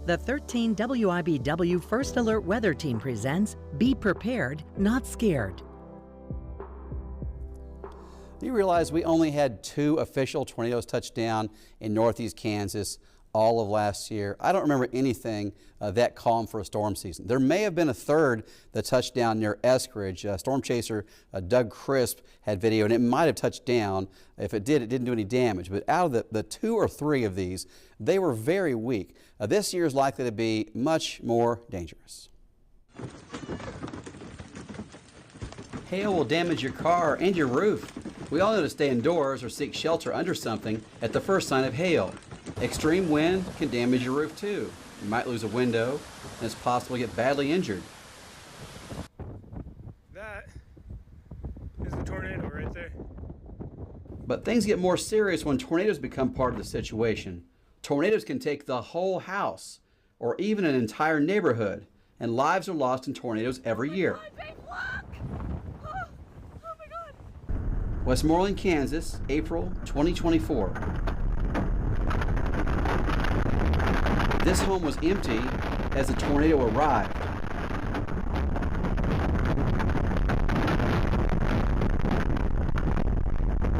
The 13 WIBW First Alert Weather Team presents Be Prepared, Not Scared. Do you realize we only had 2 official tornadoes touch down in northeast Kansas all of last year? I don't remember anything that calm for a storm season. There may have been a third that touched down near Eskridge. Storm chaser Doug Crisp had video, and it might have touched down. If it did, it didn't do any damage. But out of the 2 or 3 of these, they were very weak. This year is likely to be much more dangerous. Hail will damage your car and your roof. We all know to stay indoors or seek shelter under something at the first sign of hail. Extreme wind can damage your roof too. You might lose a window, and it's possible to get badly injured. That is a tornado right there. But things get more serious when tornadoes become part of the situation. Tornadoes can take the whole house or even an entire neighborhood, and lives are lost in tornadoes every year. Westmoreland, Kansas, April 2024. This home was empty as the tornado arrived.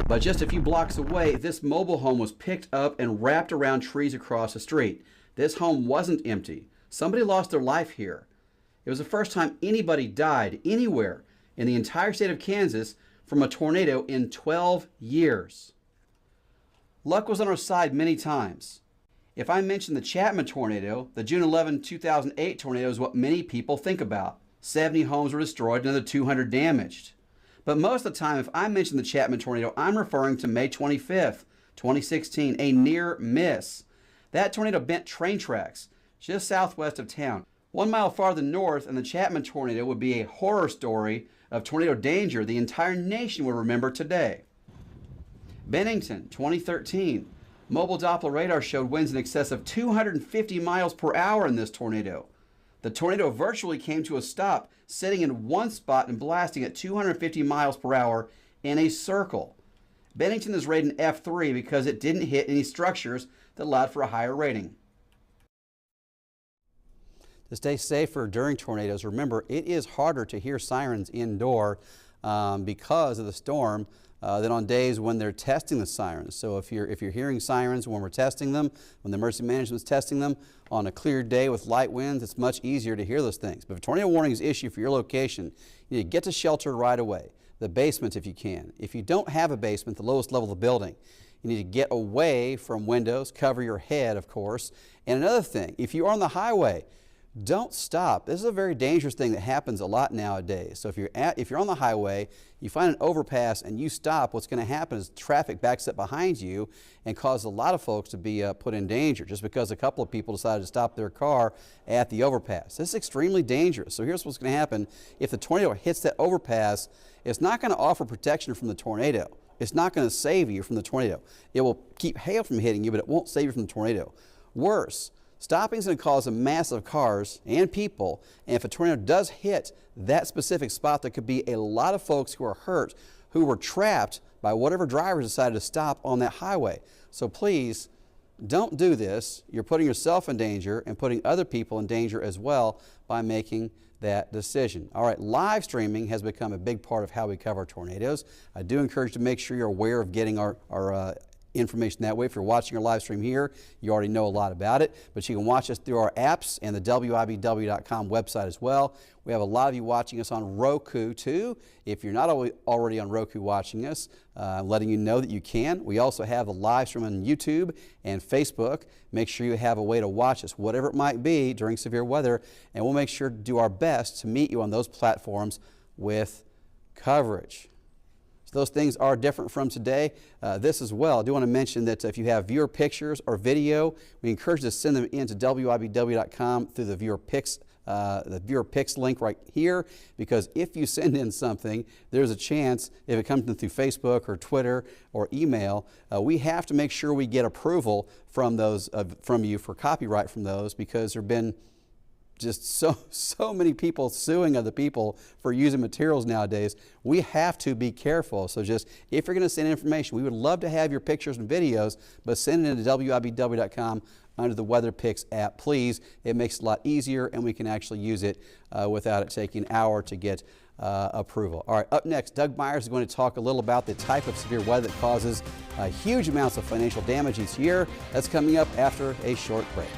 But just a few blocks away, this mobile home was picked up and wrapped around trees across the street. This home wasn't empty. Somebody lost their life here. It was the first time anybody died anywhere in the entire state of Kansas from a tornado in 12 years. Luck was on our side many times. If I mention the Chapman tornado, the June 11, 2008 tornado is what many people think about. 70 homes were destroyed, another 200 damaged. But most of the time, if I mention the Chapman tornado, I'm referring to May 25th, 2016, a near miss. That tornado bent train tracks just southwest of town. 1 mile farther north, and the Chapman tornado would be a horror story of tornado danger the entire nation will remember today. Bennington, 2013. Mobile Doppler radar showed winds in excess of 250 miles per hour in this tornado. The tornado virtually came to a stop, sitting in one spot and blasting at 250 miles per hour in a circle. Bennington is rated an F3 because it didn't hit any structures that allowed for a higher rating. To stay safer during tornadoes, remember it is harder to hear sirens indoor because of the storm than on days when they're testing the sirens. So if you're hearing sirens when we're testing them, when the emergency management is testing them on a clear day with light winds, it's much easier to hear those things. But if a tornado warning is issued for your location, you need to get to shelter right away. The basement if you can. If you don't have a basement, the lowest level of the building, you need to get away from windows, cover your head, of course. And another thing, if you are on the highway, don't stop. This is a very dangerous thing that happens a lot nowadays. So if you're on the highway, you find an overpass and you stop, what's going to happen is traffic backs up behind you and causes a lot of folks to be put in danger just because a couple of people decided to stop their car at the overpass. This is extremely dangerous. So here's what's going to happen. If the tornado hits that overpass, it's not going to offer protection from the tornado. It's not going to save you from the tornado. It will keep hail from hitting you, but it won't save you from the tornado. Worse, stopping is going to cause a mass of cars and people, and if a tornado does hit that specific spot, there could be a lot of folks who are hurt, who were trapped by whatever drivers decided to stop on that highway. So please, don't do this. You're putting yourself in danger and putting other people in danger as well by making that decision. All right, live streaming has become a big part of how we cover tornadoes. I do encourage you to make sure you're aware of getting our information that way. If you're watching our live stream here, you already know a lot about it, but you can watch us through our apps and the WIBW.com website as well. We have a lot of you watching us on Roku too. If you're not already on Roku watching us, letting you know that you can. We also have the live stream on YouTube and Facebook. Make sure you have a way to watch us, whatever it might be during severe weather, and we'll make sure to do our best to meet you on those platforms with coverage. Those things are different from today. This as well. I do want to mention that if you have viewer pictures or video, we encourage you to send them into WIBW.com through the viewer pics link right here, because if you send in something, there's a chance, if it comes in through Facebook or Twitter or email, we have to make sure we get approval from those from you for copyright from those, because there have been just so many people suing other people for using materials nowadays. We have to be careful. So just, if you're going to send information, we would love to have your pictures and videos, but send it into WIBW.com under the Weather Picks app, please. It makes it a lot easier, and we can actually use it without it taking an hour to get approval. All right, up next, Doug Myers is going to talk a little about the type of severe weather that causes huge amounts of financial damage each year. That's coming up after a short break.